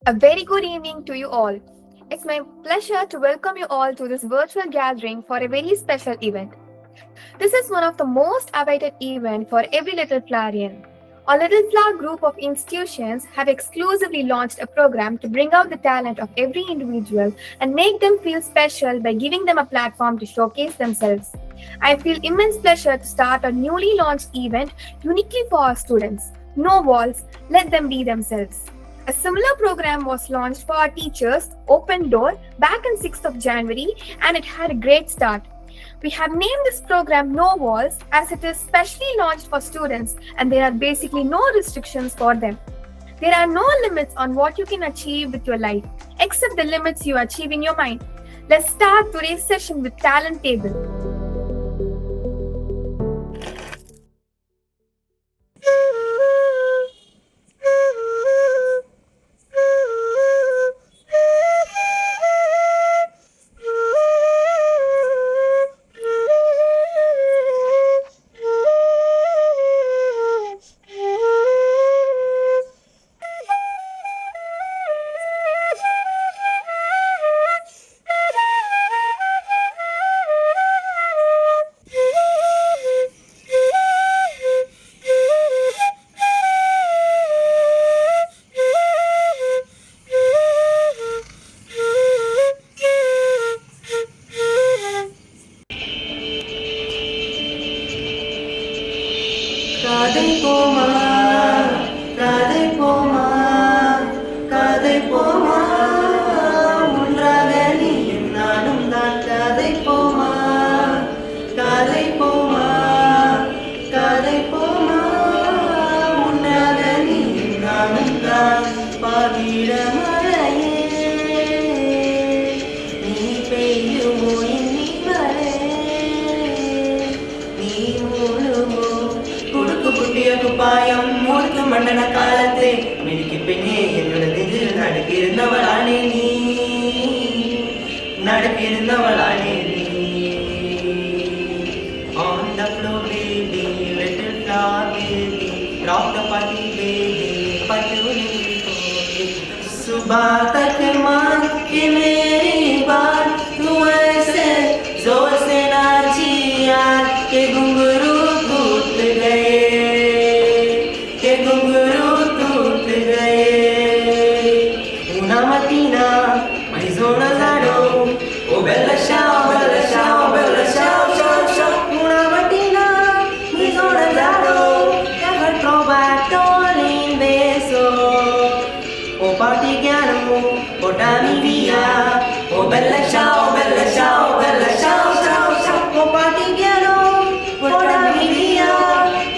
A very good evening to you all. It's my pleasure to welcome you all to this virtual gathering for a very special event. This is one of the most awaited events for every Little Flowerian. Our Little Flower group of institutions have exclusively launched a program to bring out the talent of every individual and make them feel special by giving them a platform to showcase themselves. I feel immense pleasure to start a newly launched event uniquely for our students. No walls, let them be themselves. A similar program was launched for our teachers, Open Door, back on 6th of January, and it had a great start. We have named this program No Walls as it is specially launched for students and there are basically no restrictions for them. There are no limits on what you can achieve with your life, except the limits you achieve in your mind. Let's start today's session with Talent Table. காதை போமா காதை போமா காதை போமா ஒன்றாக நீயும் நானும் தான் காதை போமா காதை போமா காதை போமா ஒன்றாக நீயும் நானும் தான் பாவிட மழையே நீ பெய்யுமோ இன்னி மழை நீ மூழுமோ குட்டிய குப்பாயம் மூர்க்கு மண்டன காலத்தை மிடிக்கு பெண்ணே என்னோட நெஞ்சில் நடுக்கிருந்தவளானே நீ நடுக்கிருந்தவளானே நீ On the floor baby, little flower baby, rock the party baby, patuli सुबह तक मान के मेरी बात तू ऐसे जोर से नाची यार के घुंघरू टूट गए Matina, my zona zaro. Oh bella ciao, ciao, ciao. Una mattina, mi zona zaro. Che ho trovato l'inverso. Oh partigiano, portami via. Oh bella ciao, ciao, ciao. Oh partigiano, portami via.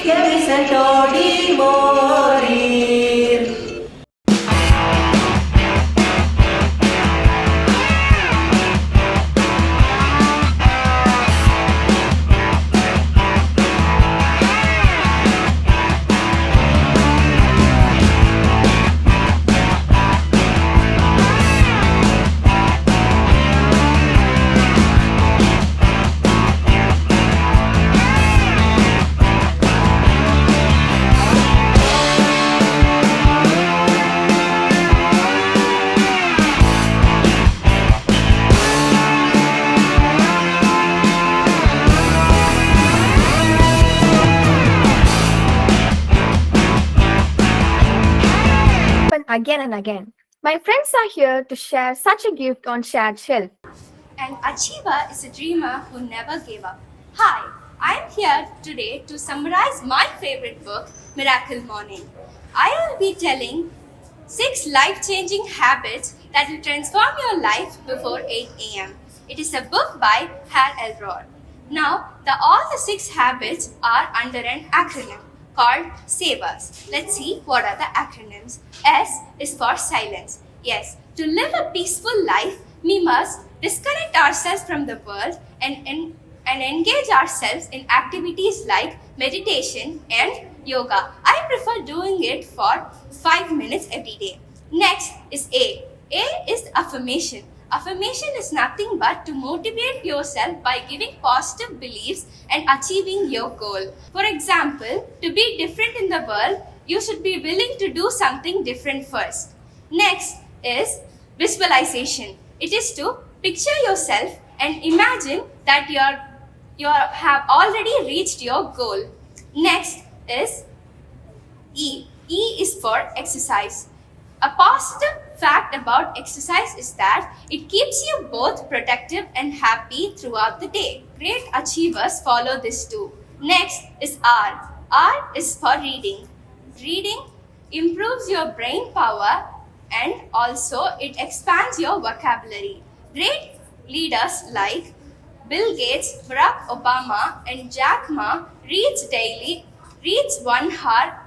Che mi sento di morir. Again and again. My friends are here to share such a gift on shared shelf. An achiever is a dreamer who never gave up. Hi, I am here today to summarize my favorite book, Miracle Morning. I will be telling 6 life-changing habits that will transform your life before 8 a.m. It is a book by Hal Elrod. Now, all the 6 habits are under an acronym called SAVERS. Let's see what are the acronyms. S is for silence. Yes, to live a peaceful life, we must disconnect ourselves from the world and engage ourselves in activities like meditation and yoga. I prefer doing it for 5 minutes every day. Next is A. A is affirmation. Affirmation is nothing but to motivate yourself by giving positive beliefs and achieving your goal. For example, to be different in the world, you should be willing to do something different first. Next, is visualization. It is to picture yourself and imagine that you have already reached your goal. Next is E. E is for exercise. A positive fact about exercise is that it keeps you both productive and happy throughout the day. Great achievers follow this too. Next is R. R is for reading. Reading improves your brain power and also it expands your vocabulary. Great leaders like Bill Gates, Barack Obama, and Jack Ma reads 1 hour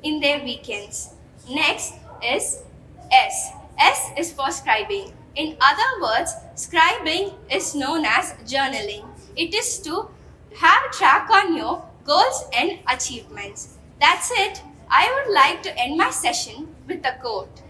in their weekends. Next is S. S is for scribing. In other words, scribing is known as journaling. It is to have track on your goals and achievements. That's it. I would like to end my session with a quote.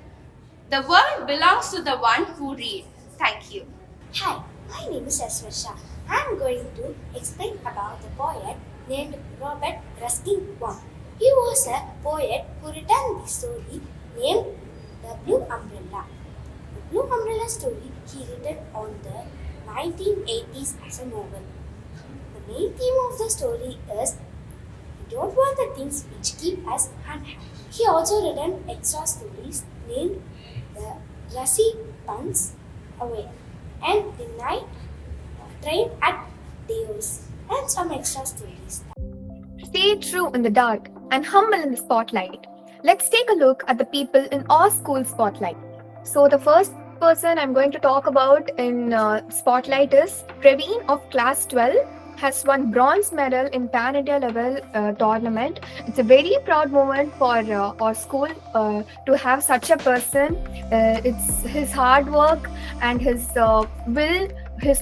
The world belongs to the one who reads. Thank you. Hi, my name is Aswarsha. I am going to explain about the poet named Robert Ruskin-1. He was a poet who wrote the story named The Blue Umbrella. The Blue Umbrella story he written on the 1980s as a novel. The main theme of the story is we don't want the things which keep us unhappy. He also written extra stories named The Rusty Puns Away and The Night Train at Deos and some extra stories. Stay true in the dark and humble in the spotlight. Let's take a look at the people in our school spotlight. So the first person I'm going to talk about in spotlight is Praveen of class 12. Has won bronze medal in Pan India level tournament. It's a very proud moment for our school to have such a person. It's his hard work and his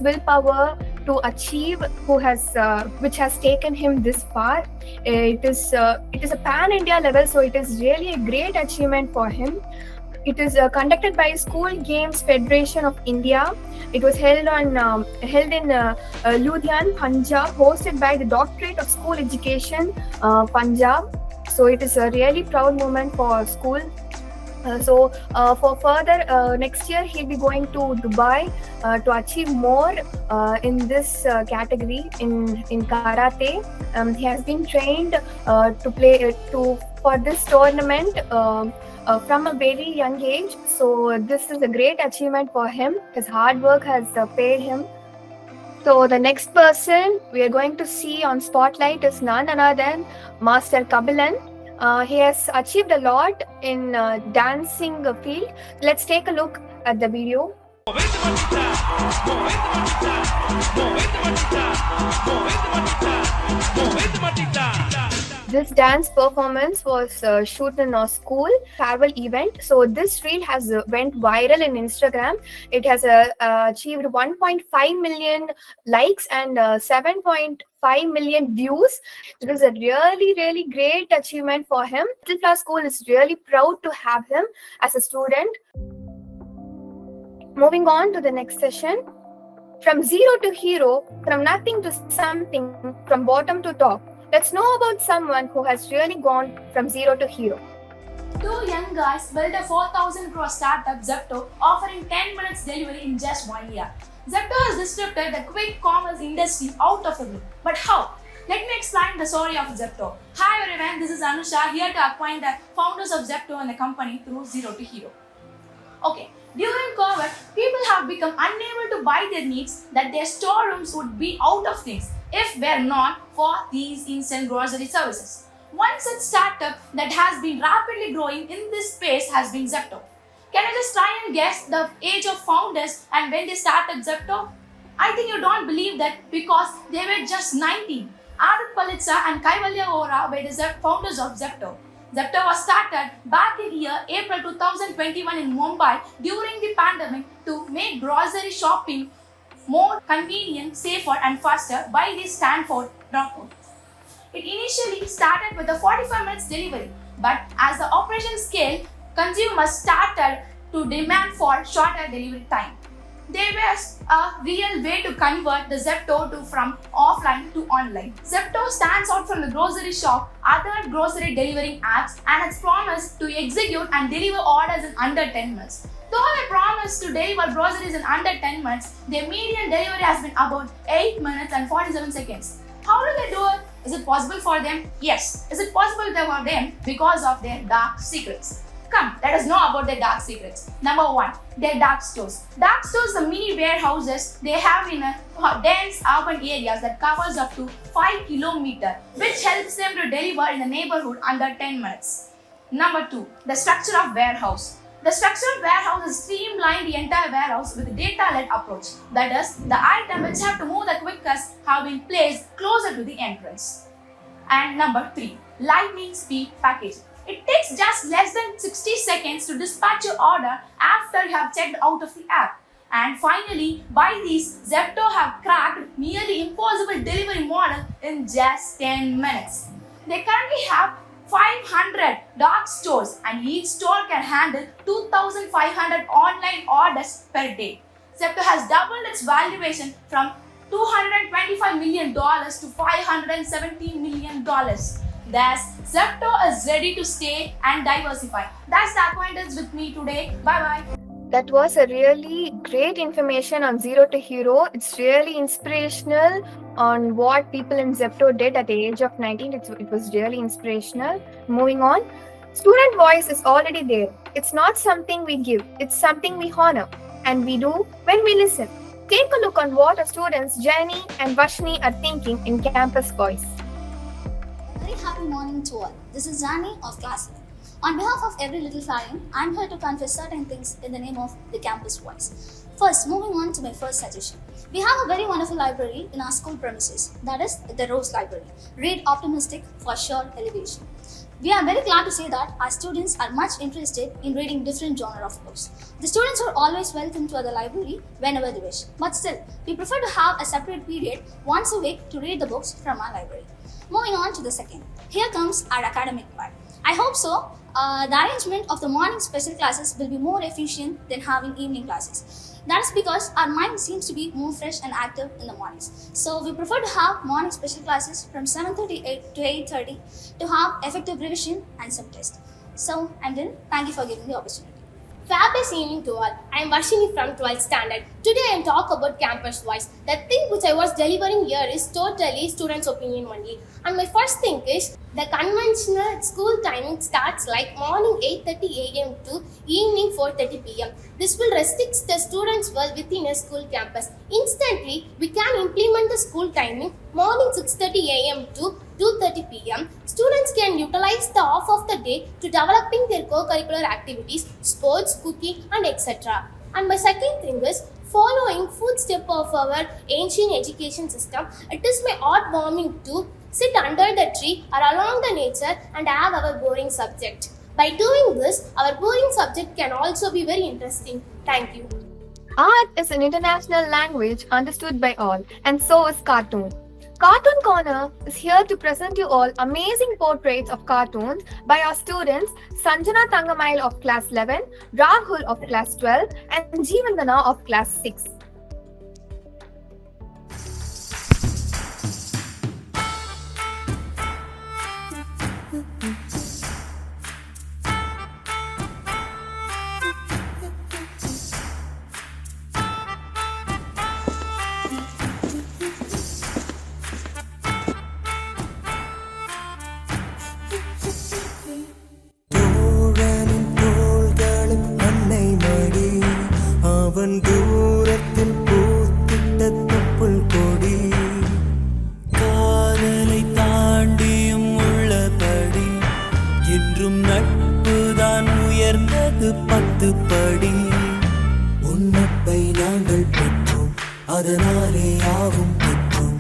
willpower to achieve which has taken him this far. It is a Pan India level, so it is really a great achievement for him. It is conducted by School Games Federation of India. It was held in Ludhiana, Punjab, hosted by the Doctorate of School Education, Punjab. So it is a really proud moment for our school. For further, next year he'll be going to Dubai to achieve more in this category in karate. He has been trained to play for this tournament from a very young age. So this is a great achievement for him. His hard work has paid him. So the next person we are going to see on spotlight is none other than Master Kabilan. He has achieved a lot in dancing field. Let's take a look at the video. This dance performance was shot in a school farewell event. So this reel has went viral in Instagram. It has achieved 1.5 million likes and 7.5 million views. It is a really, really great achievement for him. Middle class school is really proud to have him as a student. Moving on to the next session. From zero to hero, from nothing to something, from bottom to top. Let's know about someone who has really gone from zero to hero. Two young guys built a 4,000 crore startup Zepto, offering 10 minutes delivery in just 1 year. Zepto has disrupted the quick commerce industry out of the blue. But how? Let me explain the story of Zepto. Hi everyone, this is Anusha here to acquaint the founders of Zepto and the company through zero to hero. Okay, during COVID, people have become unable to buy their needs that their storerooms would be out of things if were not for these instant grocery services. One such startup that has been rapidly growing in this space has been Zepto. Can you just try and guess the age of founders and when they started Zepto? I think you don't believe that because they were just 19. Arut Palitsa and Kaivalya Ora were the founders of Zepto. Zepto was started back in year April 2021 in Mumbai during the pandemic to make grocery shopping more convenient, safer and faster by the Stanford dropout. It initially started with a 45 minutes delivery, but as the operation scaled, consumers started to demand for shorter delivery time. There was a real way to convert the Zepto from offline to online. Zepto stands out from the grocery shop, other grocery delivering apps, and has promised to execute and deliver orders in under 10 minutes. Though they promised to deliver groceries in under 10 minutes, their median delivery has been about 8 minutes and 47 seconds. How do they do it? Is it possible for them? Yes. Is it possible for them? Because of their dark secrets. Come, let us know about their dark secrets. Number 1, their dark stores. Dark stores are mini warehouses they have in dense urban areas that covers up to 5 kilometers, which helps them to deliver in the neighborhood under 10 minutes. Number 2, the structure of warehouse. The structured warehouse is streamlined the entire warehouse with a data-led approach. That is, the items which have to move the quickest have been placed closer to the entrance. And number 3, lightning speed packaging. It takes just less than 60 seconds to dispatch your order after you have checked out of the app. And finally, by these, Zepto have cracked nearly impossible delivery model in just 10 minutes. They currently have 500 dark stores and each store can handle 2,500 online orders per day. Zepto has doubled its valuation from $225 million to $570 million. Thus, Zepto is ready to stay and diversify. That's the acquaintance with me today. Bye-bye. That was a really great information on Zero to Hero. It's really inspirational on what people in Zepto did at the age of 19. It was really inspirational. Moving on. Student voice is already there. It's not something we give. It's something we honor. And we do when we listen. Take a look on what our students Jenny and Vashni are thinking in Campus Voice. Very happy morning to all. This is Jani of class 11. On behalf of every little Flying, I am here to confess certain things in the name of the Campus Voice. First, moving on to my first suggestion. We have a very wonderful library in our school premises, that is the Rose Library. Read optimistic for sure elevation. We are very glad to say that our students are much interested in reading different genre of books. The students are always welcome to the library whenever they wish. But still, we prefer to have a separate period once a week to read the books from our library. Moving on to the second. Here comes our academic part. I hope so. The arrangement of the morning special classes will be more efficient than having evening classes. That is because our mind seems to be more fresh and active in the mornings. So we prefer to have morning special classes from 7:30 to 8:30 to have effective revision and some tests. So I'm done. Thank you for giving the opportunity. Fabulous evening to all. I am Varshini from 12th standard. Today I am talk about Campus Voice. The thing which I was delivering here is totally students' opinion only. And my first thing is, the conventional school timing starts like morning 8:30 a.m. to evening 4:30 p.m. This will restrict the students well within a school campus. Instantly, we can implement the school timing morning 6:30 a.m. to 2:30 p.m. Students can utilize the off of the day to developing their co-curricular activities, sports, cooking, and etc. And my second thing is following footstep of our ancient education system. It is my heartwarming to sit under the tree or along the nature and have our boring subject. By doing this, our boring subject can also be very interesting. Thank you. Art is an international language understood by all, and so is cartoon. Cartoon Corner is here to present you all amazing portraits of cartoons by our students Sanjana Tangamail of class 11, Rahul of class 12, and Jeevandana of class 6. அவன் தூரத்தில் பூத்திட்ட தொப்புள் கொடி காதலை தாண்டியும் உள்ளபடி என்றும் நட்புதான் உயர்ந்தது 10 படி உன்னப்பை நாங்கள் பெற்றோம் அதனாலே யாவும் பெற்றோம்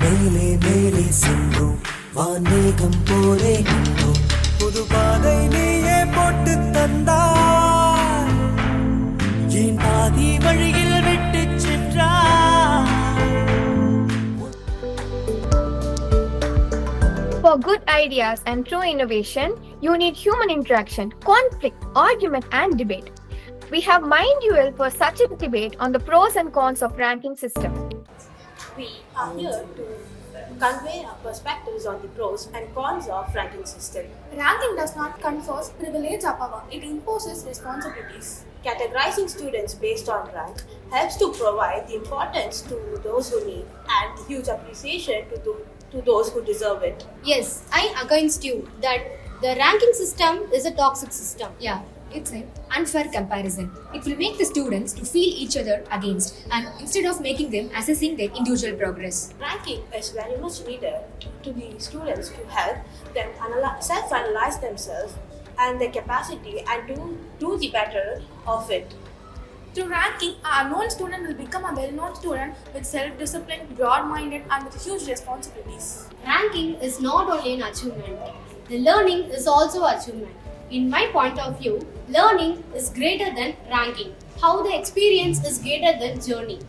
மேலே மேலே சென்றோம் வான்மேகம் போலே நின்றோம் புது பாதை நீயே போட்டு தந்தாய் என் பாதி வழியில் விட்டு சென்றாய். For good ideas and true innovation, you need human interaction, conflict, argument, and debate. We have Mind Duel for such a debate on the pros and cons of ranking system. We are here to convey our perspectives on the pros and cons of ranking system. Ranking does not confer privilege or power, it imposes responsibilities. Categorizing students based on rank helps to provide the importance to those who need and the huge appreciation to those who deserve it. Yes, I against you that the ranking system is a toxic system. Yeah, it's an unfair comparison. It will make the students to feel each other against and instead of making them assessing their individual progress. Ranking is very much needed to the students to help them self-analyze themselves and their capacity and do the better of it. Through ranking, an unknown student will become a well-known student with self-discipline, broad-minded and with huge responsibilities. Ranking is not only an achievement, the learning is also achievement. In my point of view, learning is greater than ranking. How the experience is greater than journey.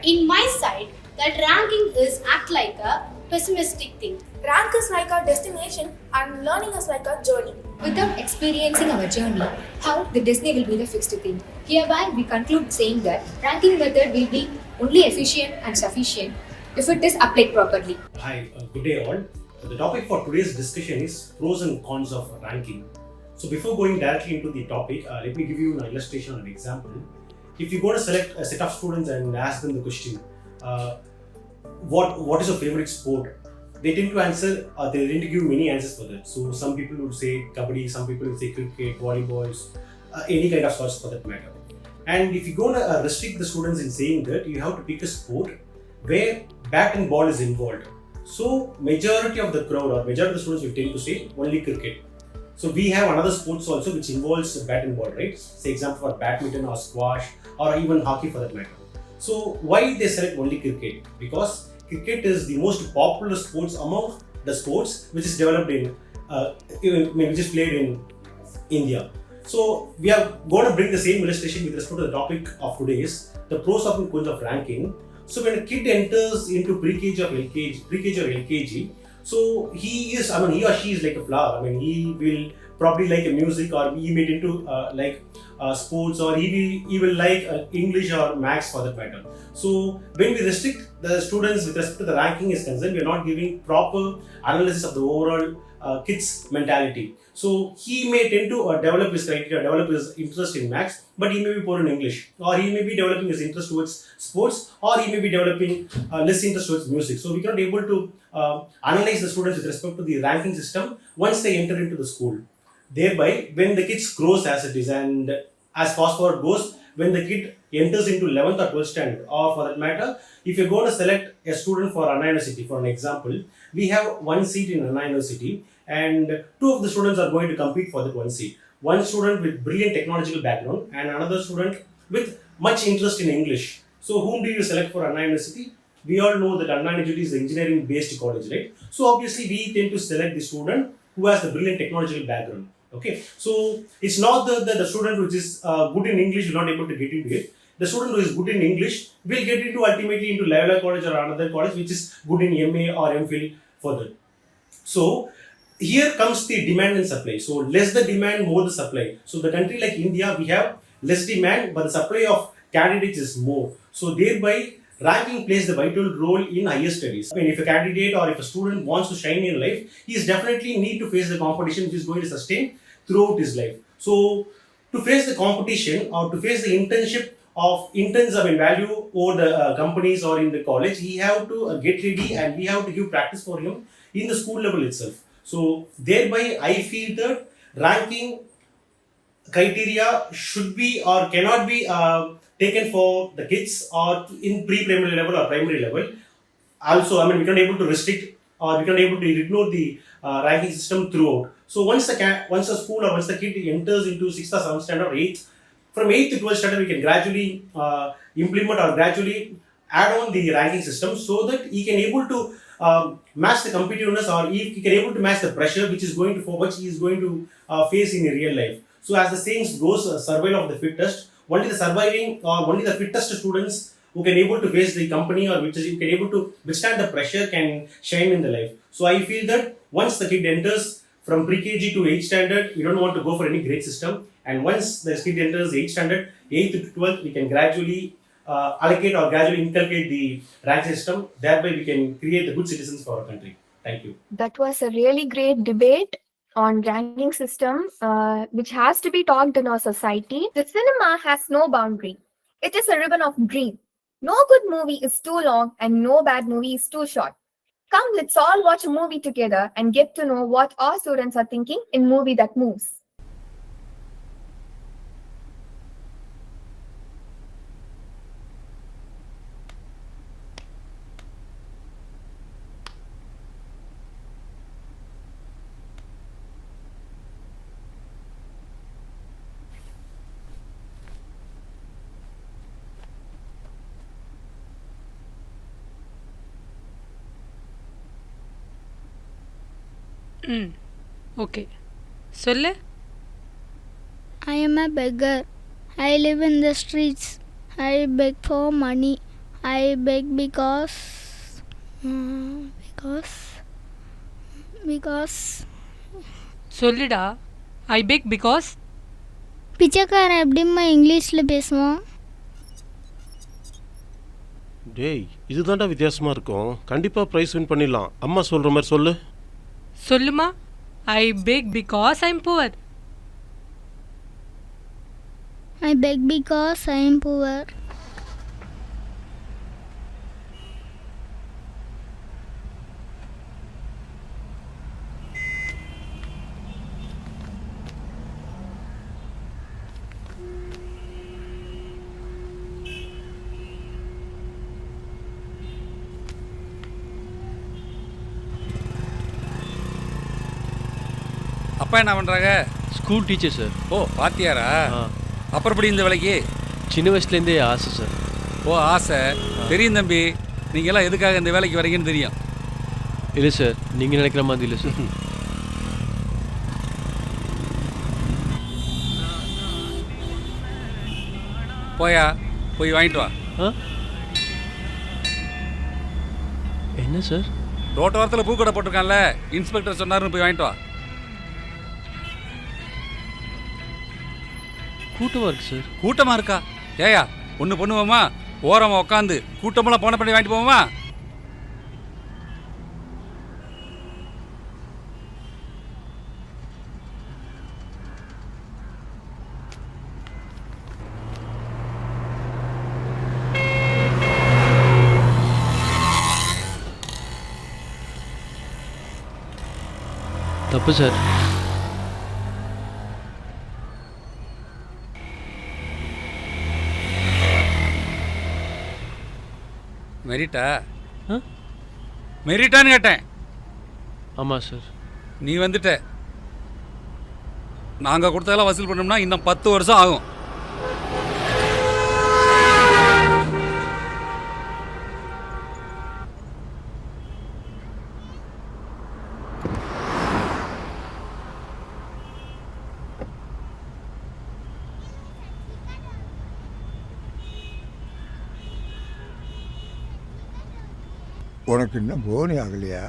In my side, that ranking is act like a pessimistic thing. Rank is like a destination and learning is like a journey. Without experiencing our journey, how the destiny will be the fixed thing. Hereby, we conclude saying that ranking method will be only efficient and sufficient if it is applied properly. Hi, good day all. The topic for today's discussion is pros and cons of ranking. So before going directly into the topic, let me give you an illustration or an example. If you're going to select a set of students and ask them the question, what is your favorite sport? They tend to answer, they tend to give many answers for that. So some people would say kabaddi, some people would say cricket, volleyballs, any kind of sports for that matter. And if you're going to restrict the students in saying that, you have to pick a sport where bat and ball is involved. So majority of the crowd or majority of the students will tend to say only cricket. So we have another sports also which involves bat and ball, right? Say example for badminton or squash or even hockey for that matter. So why they select only cricket? Because cricket is the most popular sports among the sports which is developed which is played in India. So we are going to bring the same illustration with respect to the topic of today is the pros and cons of ranking. So when a kid enters into pre-KG or LKG, so he or she is like a flower. He will probably like a music or he may into sports or he will like English or Maths for that matter. So when we restrict the students with respect to the ranking is concerned, we are not giving proper analysis of the overall kid's mentality. So he may tend to develop his criteria, develop his interest in Maths, but he may be poor in English, or he may be developing his interest towards sports, or he may be developing less interest towards music. So we cannot be able to analyze the students with respect to the ranking system once they enter into the school. Thereby, when the kids grows as it is and as fast forward goes, when the kid enters into 11th or 12th standard, or for that matter, if you're going to select a student for Anna University, for an example, we have one seat in Anna University and two of the students are going to compete for that one seat. One student with brilliant technological background and another student with much interest in English. So whom do you select for Anna University? We all know that Anna University is an engineering based college, right? So obviously we tend to select the student who has the brilliant technological background. Okay, so it's not the student which is good in English will not able to get into it. The student who is good in English will get into ultimately into Loyola College or another college which is good in MA or MPhil further. So here comes the demand and supply. So less the demand, more the supply. So the country like India, we have less demand, but the supply of candidates is more. So thereby, ranking plays the vital role in higher studies. If a candidate or if a student wants to shine in life, he is definitely need to face the competition which is going to sustain throughout his life. So to face the competition or to face the internship of interns of value over the companies or in the college, he have to get ready and we have to give practice for him in the school level itself. So thereby I feel that ranking criteria should be or cannot be taken for the kids or in pre-primary level or primary level. Also, we cannot able to restrict or we cannot able to ignore the ranking system throughout. So once the school or once the kid enters into 6th or 7th standard or 8th, from 8th to 12th standard, we can gradually implement or gradually add on the ranking system so that he can able to match the competitiveness or he can able to match the pressure which he is going to face in real life. So as the saying goes, survival of the fittest. Only the surviving or only the fittest students who can able to face the company or which can able to withstand the pressure can shine in the life. So I feel that once the kid enters from pre-KG to 8th standard, we don't want to go for any grade system. And once the kid enters 8th standard, 8th to 12th, we can gradually allocate or gradually inculcate the rank system. Thereby, we can create the good citizens for our country. Thank you. That was a really great debate on ranking system, which has to be talked in our society. The cinema has no boundary. It is a ribbon of dream. No good movie is too long and no bad movie is too short. Come, let's all watch a movie together and get to know what our students are thinking in movie that moves. Okay சொல்லு. I am a beggar. I live in the streets. I beg for money. I beg because சொல்லுடா. ஐ beg because. பிச்சைக்காரன் எப்படிம்மா இங்கிலீஷில் பேசுவான்? டேய் இதுதான்டா வித்தியாசமாக இருக்கும். கண்டிப்பாக ப்ரைஸ் வின் பண்ணிடலாம். அம்மா சொல்கிற மாதிரி சொல்லு. சொல்லுமா. I beg because I am poor. I beg because I am poor. அப்பா என்ன பண்ணுறாங்க? School teacher sir. ஓ பாத்தியாரா? அப்புறம் எப்படி இந்த வேலைக்கு? சின்ன வயசுலேருந்தே ஆசை சார். ஓ ஆசை தெரியும் தம்பி. நீங்கள்லாம் எதுக்காக இந்த வேலைக்கு வரீங்கன்னு தெரியும். இல்லை சார், நீங்கள் நினைக்கிற மாதிரி இல்லை சார். போயா போய் வாங்கிட்டு வா. என்ன சார்? ரோட்டோரத்தில் பூக்கடை போட்டிருக்கான்ல, இன்ஸ்பெக்டர் சொன்னார்னு போய் வாங்கிட்டு வா. கூட்டமாக இருக்கு சார். கூட்டமாக இருக்கா? ஏயா ஒன்று பண்ணுவோமா, ஓரமாக உட்காந்து கூட்டமெல்லாம் போன பண்ணி வாங்கிட்டு போவோமா? தப்பு சார். மெரிட்டா? மெரிட்டான்னு கேட்டேன். ஆமாம் சார். நீ வந்துட்ட. நாங்கள் கொடுத்ததெல்லாம் வசூல் பண்ணோம்னா இன்னும் 10 வருஷம் ஆகும். உனக்கு இன்னும் போனி ஆகலையா?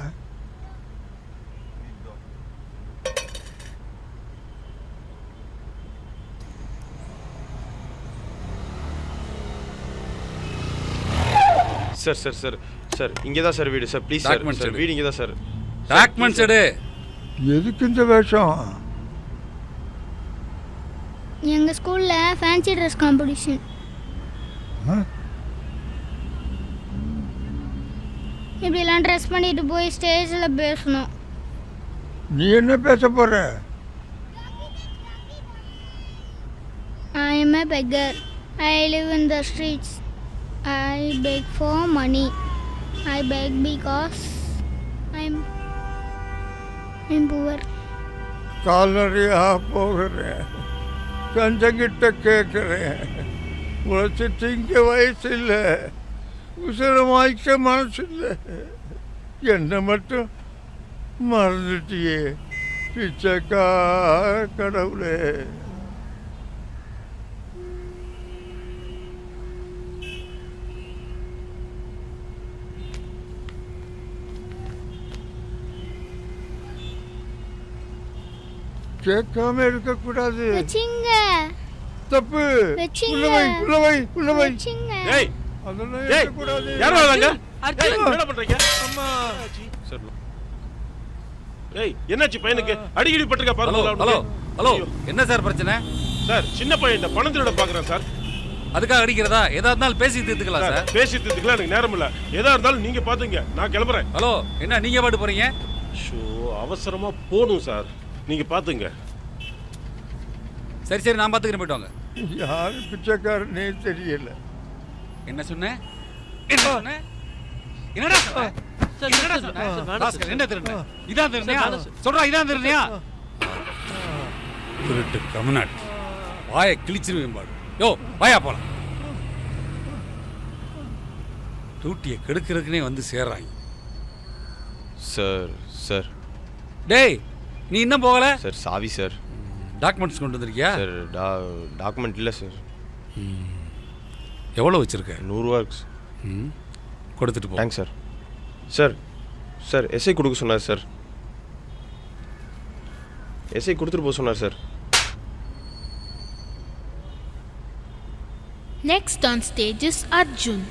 சார் சார் சார் சார் இங்கே தான் சார் வீடு சார். Please sir. சார் வீடு இங்கே தான் சார். டாக்குமெண்ட்ஸ் எடு. எதுக்கு இந்த வேஷம்? எங்கள் ஸ்கூலில் ஃபேன்சி ட்ரெஸ் காம்படிஷன். இப்படிலாம் ட்ரெஸ் பண்ணிட்டு போய் ஸ்டேஜில் பேசணும். நீ என்ன பேச போற? I am a beggar. I live in the streets. I beg for money. I beg because I'm poor. கால்நடையாக போகிறேன், கஞ்சங்கிட்ட கேட்குறேன். உழைச்சி திங்க வயசு இல்லை, உசுரமாய்க்க மனசு இல்லை. என்னை மட்டும் மறந்துட்டியே பிச்சைக்கா கடவுளே. கேட்காம இருக்கக்கூடாது. வச்சிங்க தப்பு. வச்சிங்க. உள்ளவை. ஏய் அதெல்லாம் ஏய் இருக்கக்கூடாது. யார் வராங்க? அர்ஜுன். என்ன பண்றீங்க? அம்மா. சரி. ஏய் என்னாச்சு பையனுக்கு? அடிக்கடி பட்டிருக்கா ஹலோ பாருங்க. ஹலோ ஹலோ என்ன சார் பிரச்சனை? சார் சின்ன பையன் பணம் திருட பாக்குறேன் சார். அதுக்காக அடிக்கிறதா? எதா இருந்தாலும் பேசி தீர்த்துக்கலாம் சார். பேசி தீர்த்துக்கலாம், எனக்கு நேரம் இல்ல. எதா இருந்தாலும் நீங்க பாத்துங்க, நான் கிளம்புறேன். ஹலோ என்ன நீங்க பாட்டு போறீங்க? ஷோ அவசரமா போகணும் சார், நீங்க பாத்துங்க. சரி சரி நான் பாத்துக்கிறேன், போயிட்டு வாங்க. யாரு பிச்சைக்காரனே தெரியல. என்ன சொன்னேன்? என்ன சொன்னேன்? என்னடா சொன்ன? என்னடா சொன்ன? பாஸ்கர் என்ன திருடுன? இதான் திருடுனியா? சொல்றா இதான் திருடுனியா? திருட்டு கமநாட். வாயை கிழிச்சிருவேன் பாரு. யோ வாயா போலாம். டூட்டியை கெடுக்கிறதுக்குனே வந்து சேர்றாங்க. சார் டேய் நீ இன்னும் போகல? சார் சாவி சார். டாக்குமெண்ட்ஸ் கொண்டு வந்திருக்கியா? சார் டாக்குமெண்ட் இல்லை சார். எவ்வளோ வச்சுருக்க? 100 ரூபா இருக்கு. கொடுத்துட்டு போ. Thanks sir. Sir sir SI கொடுக்க சொன்னார் சார். எஸ்ஐ கொடுத்துட்டு போக சொன்னார் sir. Next on stage is Arjun.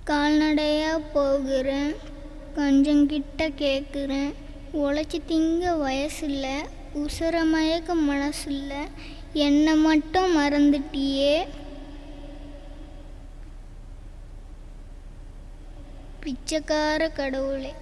கால்நடையாக போகிறேன், கொஞ்சம் கிட்ட கேட்குறேன். உழைச்சி திங்க வயசில்ல, உசுர மயக்க மனசில்ல, என்னை மட்டும் மறந்துட்டியே. பிச்சைக்கார கடவுளே.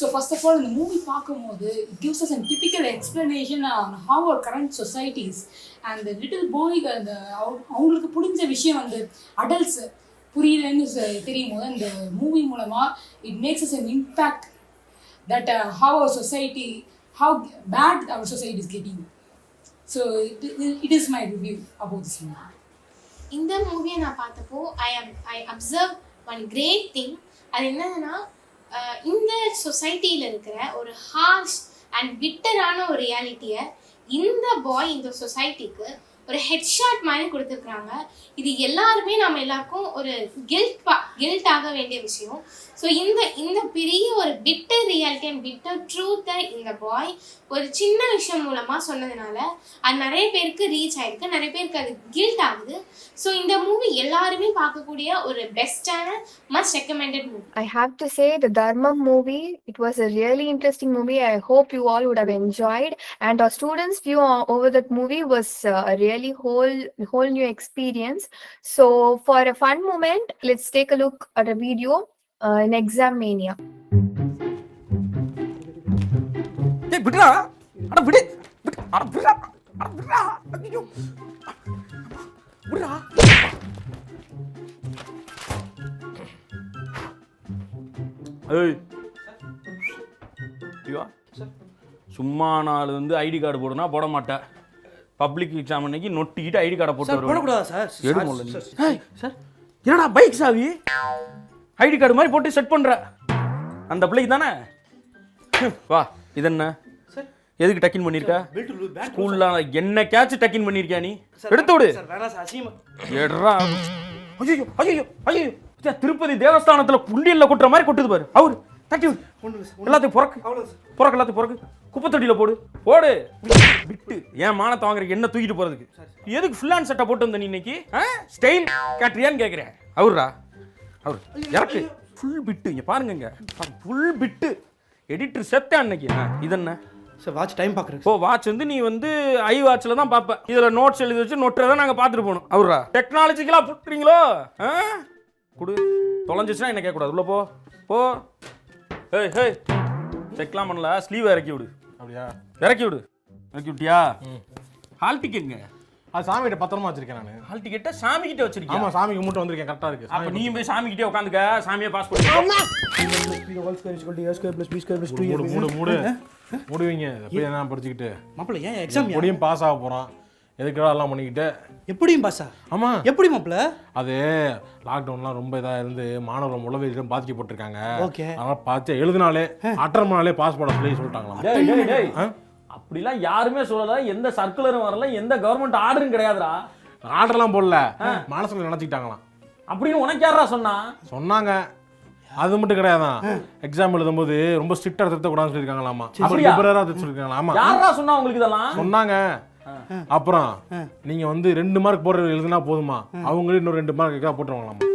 So first of all, இந்த மூவி பார்க்கும்போது it gives us a typical explanation on how our current societies and the little boy அந்த அவங்களுக்கு புரிஞ்ச விஷயம் வந்து அடல்ட்ஸ் புரியலன்னு தெரியும் போது இந்த மூவி மூலமா it makes us an impact that how our society, how bad our society is getting. So it is my review about this movie. இந்த மூவியை நான் பார்த்தப்போ I observe one great thing. அது என்னன்னா இந்த சொசைட்டியில் இருக்கிற ஒரு ஹார்ஷ் அண்ட் பிட்டரான ஒரு ரியாலிட்டியை இந்த பாய் இந்த சொசைட்டிக்கு ஒரு ஹெட்ஷாட் மாதிரி கொடுத்துருக்குறாங்க. இது எல்லாருமே நம்ம எல்லாருக்கும் ஒரு கில்ட் ஆக வேண்டிய விஷயம். ஸோ இந்த பெரிய ஒரு பிட்டர் ரியாலிட்டி அண்ட் பிட்டர் ட்ரூத்தை இந்த பாய் ஒரு சின்ன விஷயம் மூலமாக சொன்னதுனால அது நிறைய பேருக்கு ரீச் ஆயிருக்கு, நிறைய பேருக்கு அது கில்ட் ஆகுது. ஸோ இந்த மூவி எல்லாருமே பார்க்கக்கூடிய ஒரு பெஸ்டான must recommended movie. I have to say the Dharma movie, it was a really interesting movie. I hope you all would have enjoyed, and our students' view over that movie was a really whole new experience. So for a fun moment, let's take a look at a video in Exam Mania. டேய் விடுடா, அட விடு, அட விடுடா, ஐயோ விடுடா. ஏய் ஐயோ சும்மா நாள் வந்து ஐடி கார்டு போடுனா போட மாட்டேன். பப்ளிக் எக்ஸாம் அன்னைக்கு நொட்டிக்கிட்டு ஐடி கார்டை போட்டு வருவேன். போடக்கூடாதா சார்? எடுமல்ல சார். என்னடா பைக் சாவி ஐடி கார்டு மாதிரி போட்டு செட் பண்ற அந்த பிள்ளைக்கு தானே? வா இது என்ன எதுக்கு டக்கின் பண்ணிருக்க? ஸ்கூல்ல என்ன கேட்ச் டக்கின் பண்ணிருக்கியா நீ? எடுத்து விடு. எடுறா. ஐயோ ஐயோ ஐயோ திருப்பதி தேவஸ்தானத்துல குண்டியல்ல கொட்டுற மாதிரி கொட்டுது பாரு. அவரு தட்டி எல்லாத்தையும் புறக்கு எல்லாத்தையும் புறக்கு குப்பை தொட்டியில போடு விட்டு ஏன் மானத்தை வாங்குற என்ன தூக்கிட்டு போறதுக்கு? எதுக்கு ஃபுல் ஹேண்ட் சட்டை போட்டு வந்த நீ இன்னைக்கு? ஸ்டைல் காட்டுறியான்னு கேட்குறேன். அவரு இறக்கு ஃபுல் பிட்டு. இங்க பாருங்க ஃபுல் பிட்டு. எடிட்டர் செத்த அன்னைக்கு. இது என்ன சார்? வாட்ச் டைம் பார்க்குறேன். ஓ வாட்ச் வந்து நீ வந்து ஐ வாட்சில் தான் பார்ப்பேன். இதில் நோட்ஸ் எழுதி வச்சு நொட்டுறதை நாங்கள் பார்த்துட்டு போகணும். அவரா டெக்னாலஜிக்கலாக புட்டுறீங்களோ? கொடு தொலைஞ்சிச்சுன்னா என்ன கேட்கக்கூடாது. உள்ள போ. ஏய் செக்லாம் பண்ணல, ஸ்லீவ் இறக்கி விடு. அப்படியா? இறக்கி விடு. இறக்கி விட்டியா? ஹால் டிக்கெட்டுங்க. அது சாமிகிட்ட பத்திரமா வச்சிருக்கேன் நான். ஹால் டிக்கெட்டை சாமி கிட்ட வச்சிருக்கேன். ஆமா, சாமிக்கு மட்டும் வந்திருக்கேன், கரெக்டா இருக்கு. அப்ப நீயும் போய் சாமி கிட்டே உட்காந்துக்க, சாமியே பாஸ் பண்ணி. மூடுவீங்க போய் என்ன படிச்சுக்கிட்டு மாப்பிள்ள ஏன் எக்ஸாம் எப்படியும் பாஸ் ஆக போறான், எதுக்குடா எல்லாம் பண்ணிக்கிட்டு. எப்படியும் பாஸா? ஆமா. எப்படி மாப்பிள்ள? அது லாக்டவுன்லாம் ரொம்ப இதா இருந்து மாணவர்கள் உளவியலும் பாதிக்கப்பட்டிருக்காங்க. ஓகே. அதனால பார்த்து எழுதினாலே அட்டர் பண்ணாலே பாஸ் பண்ண சொல்லி சொல்லிட்டாங்களாம். அப்படிலாம் யாருமே சொல்லல, எந்த சர்க்குலரும் வரல, எந்த கவர்மெண்ட் ஆர்டரும் கிடையாதுடா. ஆர்டர்லாம் போடல, மனசுல நினைச்சிட்டாங்களாம். அப்படின்னு உனக்கு யாரா சொன்னா? சொன்னாங்க. அது மட்டும் கிடையாதான், எக்ஸாம் எழுதும்போது ரொம்ப ஸ்ட்ரிக்டா திருத்த கூடாதுன்னு சொல்லிருக்காங்களாமா. ஆமா. யாரா சொன்னா உங்களுக்கு இதெல்லாம்? சொன்னாங்க. அப்புறம் நீங்க வந்து 2 மார்க் போடுற எழுதுனா போதுமா, அவங்களே இன்னொரு 2 மார்க் எக்ஸ்ட்ரா போட்டுருவாங்களாமா.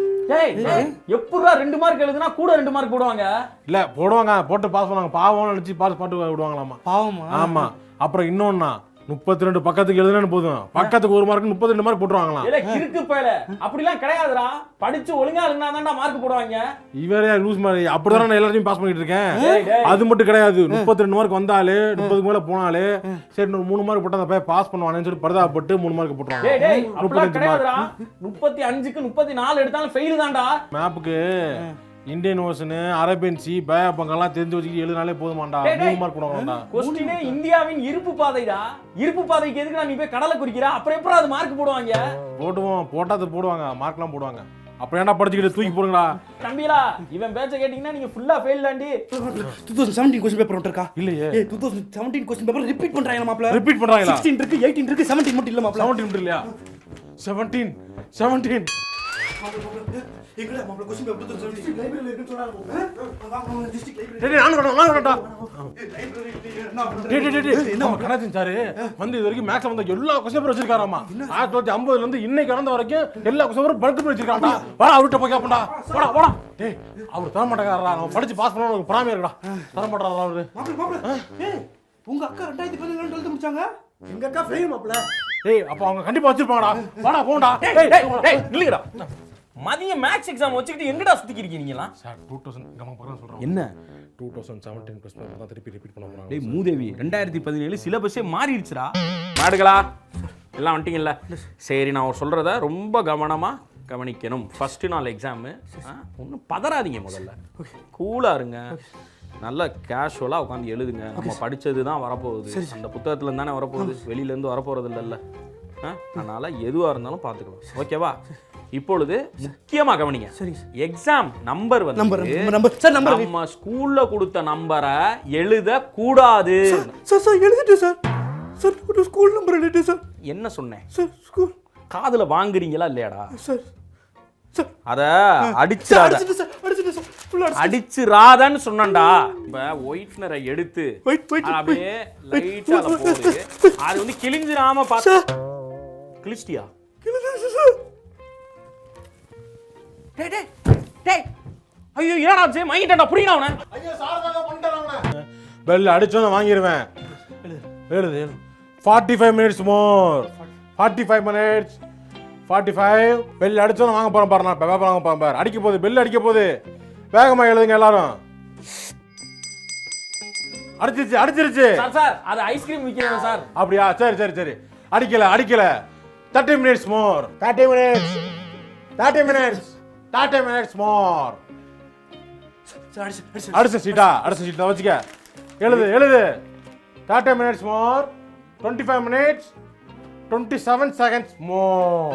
எப்படா 2 மார்க் எழுதுனா கூட 2 மார்க் போடுவாங்க? இல்ல போடுவாங்க, போட்டு பாஸ் பண்ணுவாங்க. பாவம் நினைச்சு பாஸ் பாட்டு விடுவாங்களாமா. பாவமா? ஆமா. அப்புறம் இன்னொன்னா 32 பக்கத்துக்கு எழுதுனா போதும், பக்கத்துக்கு 1 மார்க் 32 மார்க் போட்டுருவாங்களாம். இல்ல கிறுக்கு பயல, அப்படிலாம் கிடையாதுடா. படிச்சு ஒழுங்கா எழுதுனா தான்டா மார்க் போடுவாங்க. இவரே லூஸ் மாதிரி. அப்படிதான் நான் எல்லாரையும் பாஸ் பண்ணிட்டு இருக்கேன். அது மட்டும் கிடையாது, 32 மார்க் வந்தாலே 30க்கு மேல போனாலே சரி இன்னொரு 3 மார்க் போட்டா அந்த பாஸ் பண்ணுவானேன்னு சொல்லி பரிதாபப்பட்டு 3 மார்க் போட்டுருவாங்க. 35க்கு 34 எடுத்தாலும் ஃபெயில் தான்டா. மேப்புக்கு இந்தியன் ஓஷன், அரேபியன் சி, பே பங்கெல்லாம் தெரிஞ்சு வச்சுக்கிட்டு எழுதினாலே போதுமாண்டா, 3 மார்க் போடுவாங்கடா. கொஸ்டினே இந்தியாவின் இருப்பு பாதைடா. இருப்பு பாதைக்கு எதுக்கு நீ போய் கடலை குறிக்கிற? அப்புறம் எப்படி அது மார்க் போடுவாங்க? போடுவோம், போட்டா அது போடுவாங்க, மார்க்லாம் போடுவாங்க. அப்புறம் என்ன படிச்சுக்கிட்டு தூக்கி போடுங்கடா. தம்பிலா, இவன் பேச்ச கேட்டீங்கன்னா நீங்க ஃபுல்லா ஃபெயில் தாண்டி. 2017 क्वेश्चन पेपर இருக்கா? இல்லையே. 2017 क्वेश्चन पेपर ரிப்பீட் பண்றாங்க மாப்ள. ரிப்பீட் பண்றாங்களா? 16 இருக்கு, 18 இருக்கு, 17 மட்டும் இல்ல மாப்ள. 17 மட்டும் இல்லையா? 17 எங்கடா மாப்ள क्वेश्चन पेपर 2017 லைப்ரரியில இருக்குன்னு சொன்னாங்க. வாங்க டிஸ்ட்ரிக்ட் லைப்ரரி. டேய் நான் வரடா. என்ன கணேசன் சார் வந்து இது வரைக்கும் மேக்ஸ்ல வந்த எல்லா क्वेश्चन பேப்பர் வச்சிருக்காராமா. 1950ல இருந்து இன்னைக்கு கடந்த வரைக்கும் எல்லா क्वेश्चन பேப்பரும் பல்க் பண்ணி வச்சிருக்கான்டா. வாடா அவர்ட்ட போய் கேப்படா. வாடா. டேய் அவர் தர மாட்டேங்கறாரா, நம்ம படிச்சு பாஸ் பண்ணனும் ஒரு பிராமியா இருக்குடா. தர மாட்டறாரா அவரு. மாப்ள ஏய் உங்க அக்கா 2017 12th முடிச்சாங்க. எங்க அக்கா ஃபெயில் மாப்ள. டேய் அப்ப அவங்க கண்டிப்பா வச்சிருப்பாங்கடா. வாடா போடா. டேய் நில்லுங்கடா. மதிய மேக்ஸ் எக்ஸாம் வச்சிட்டு எங்கடா சுத்திக்கிறீங்க நீங்களா? சார் 2000 நம்ம பக்கம் சொல்றோம். என்ன 2017 क्वेश्चन பேப்பர் தான் திருப்பி ரிப்பீட் பண்ண போறாங்க. டேய் மூதேவி, 2017 சிலபஸே மாறிடுச்சுடா. மாடுகளா எல்லாம் வந்துட்டீங்கல்ல? சரி, நான் சொல்றத ரொம்ப கவனமா கவனிக்கணும். ஃபர்ஸ்ட் நாள் எக்ஸாம், ஒன்றும் பதறாதீங்க, முதல்ல கூலா இருங்க, நல்லா கேஷுவலாக உட்காந்து எழுதுங்க. நம்ம படித்தது தான் வரப்போகுது, அந்த புத்தகத்துல தானே வரப்போகுது, வெளியிலேருந்து வரப்போகிறது இல்லைல்ல. அதனால எதுவாக இருந்தாலும் பார்த்துக்கலாம், ஓகேவா? இப்பொழுது முக்கியமாக கவனிங்க. எக்ஸாம் நம்பர் வந்து நம்ம ஸ்கூல்ல கொடுத்த நம்பரை எழுத கூடாது. சார் எழுதிட்டேன் சார் ஸ்கூல் நம்பர் எழுதிட்டேன் சார். என்ன சொன்னேன் சார்? ஸ்கூல் காதுல வாங்குறீங்களா இல்லையாடா? சார் அத அடிச்சிராதன்னு சொன்னேன்டா. இப்ப ஒயிட்னரை எடுத்து அப்படியே லைட்டா போடு, அது வந்து கிழிஞ்சிராம பாத்து. கிழிச்சிட்டியா? ஐயோ என்னடா ஜெய் மைண்டடா புடிங்கடா அவனை. ஐயா சார் தாங்க பண்ணிட்டாங்க அவனை. பெல் அடிச்சோம் வாங்கிடுவேன். எழுது 45 minutes more. 45 minutes. 45 பெல் அடிச்சோம் வாங்க போறோம் பாரு. நான் பேப்பர் வாங்க போறேன் பாரு. அடிக்க போகுது, பெல் அடிக்க போகுது. வேகமா எழுதுங்க எல்லாரும். அடிச்சிருச்சு. சார் அது ஐஸ்கிரீம் விக்கிறேன் சார். அப்படியா? சரி அடிக்கல 30 minutes more. 30 minutes more. அடுத்த சீட்டா வச்சுக்க. எழுது 30 minutes more. 25 minutes 27 seconds more.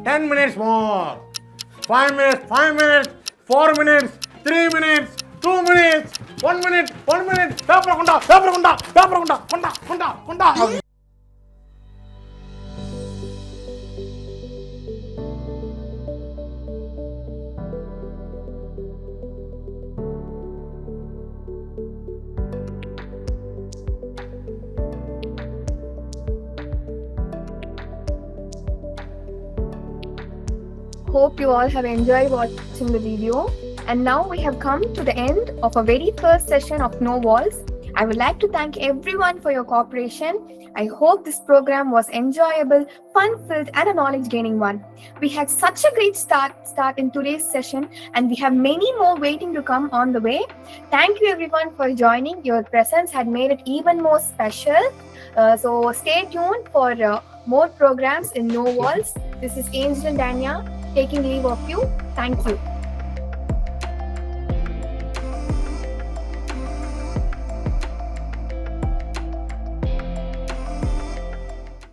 10 minutes more. 5 minutes 4 minutes 3 minutes 2 minutes 1 minute paper கொண்டா. Hope you all have enjoyed watching the video. And now we have come to the end of our very first session of No Walls. I would like to thank everyone for your cooperation. I hope this program was enjoyable, fun-filled, and a knowledge-gaining one. We had such a great start in today's session, and we have many more waiting to come on the way. Thank you everyone for joining. Your presence had made it even more special. So stay tuned for more programs in No Walls. This is Angel and Dania taking leave of you. Thank you.